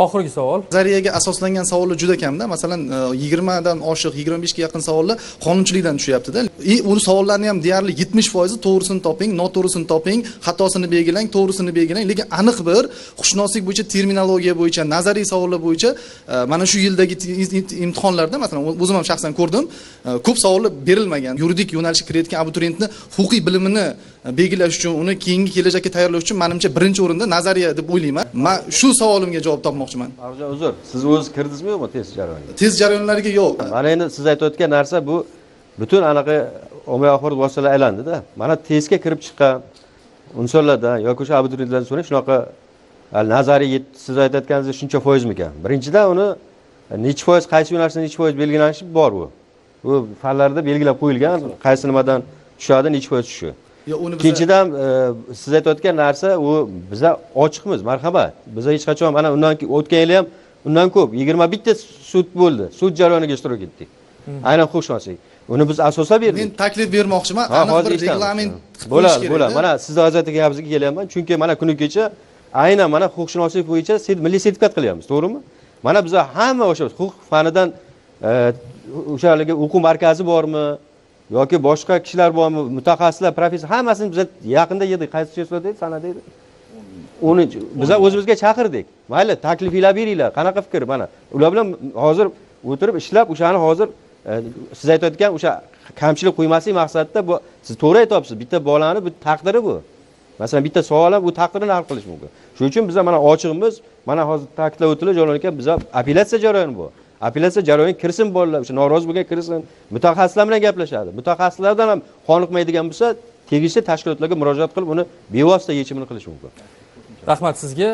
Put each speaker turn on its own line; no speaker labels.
Oxirgi savol.
Nazariyaga asoslangan savollar juda kamda. Masalan, 20 dan oshiq, 25 ga yaqin savollar qonunchilikdan tushyapti-da. U savollarni ham deyarli 70% to'g'risini toping, noto'g'risini toping, xatosini belgilang, to'g'risini belgilang, lekin aniq bir huquqshunoslik bo'yicha, terminologiya bo'yicha, nazariy savollar bo'yicha mana shu yildagi imtihonlarda masalan o'zim ham shaxsan ko'rdim, ko'p savollar berilmagan. Yuridik yo'nalishga kirayotgan abituriyentni huquqiy bilimini belgilash uchun, uni keyingi kelajakka tayyorlash uchun menimcha birinchi o'rinda nazariya deb o'ylayman. Men shu savolimga javob topmoqchiman.
Arjon, uzr. Siz o'zingiz kirdingizmi yo'qmi test jarayoniga?
Test jarayonlariga yo'q.
Mana endi siz aytayotgan narsa bu butun anaqa ommaviy axborot vositalari aylandi-da. Mana testga kirib chiqqan insonlardan yoki o'sha abituriyentlardan so'rang, shunaqa nazariy siz aytayotganingiz shuncha foizmikan? Birinchidan uni necha foiz, qaysi yo'nalishda necha foiz belgilanishi bor bu. Bu fanlarda belgilab qo'yilgan, qaysi nimadan tushadi, necha foiz tushishi. Ikkinchidan siz aytayotgan narsa u biza ochiqmiz, marhamat. Biza hech qachon mana undan o'tgan yil ham undan ko'p 21 ta sud bo'ldi. Sud jarayoniga ishtirok etdik. Aynan huquqshunoslik. Uni biz asosab berdik.
Men taklif bermoqchiman, aniq bir reglament
bo'ladi. Mana siz hozir aytganingizni kelyapman, chunki mana kuni kecha aynan mana huquqshunoslik bo'yicha milliy sertifikat qilyapmiz, to'g'rimi? Mana biza hamma o'sha huquq fanidan o'shaligi o'quv markazi bormi yoki boshqa kishilar bormi, mutaxassislar, professor hammasini biz yaqinda yedik. Qaysi chesloda edi, sanada edi. Uni biz o'zimizga chaqirdik. Mayli, taklifinglar beringlar. Qanaqa fikr mana? Ular bilan hozir o'tirib ishlab, o'shani hozir siz aytayotgan o'sha kamchilik qo'ymaslik maqsadida bu siz to'g'ri aytyapsiz. Bitta bolani bu taqdiri bu. Masalan, bitta savol ham bu taqdirini hal qilish mumkin. Shuning uchun biz mana ochiqmiz. Mana hozir ta'kidlab o'tildi, jo'nagan biz apellyatsiya jarayoni bu. Apellyatsiya jarayoniga kirsin bolalar, o'sha norozi bo'lgan kirsin. Mutaxassislar bilan gaplashadi. Mutaxassislardan ham qoniqmaydigan bo'lsa, tegishli tashkilotlarga murojaat qilib, uni bevosita yechimini qilish mumkin.
Rahmat sizga.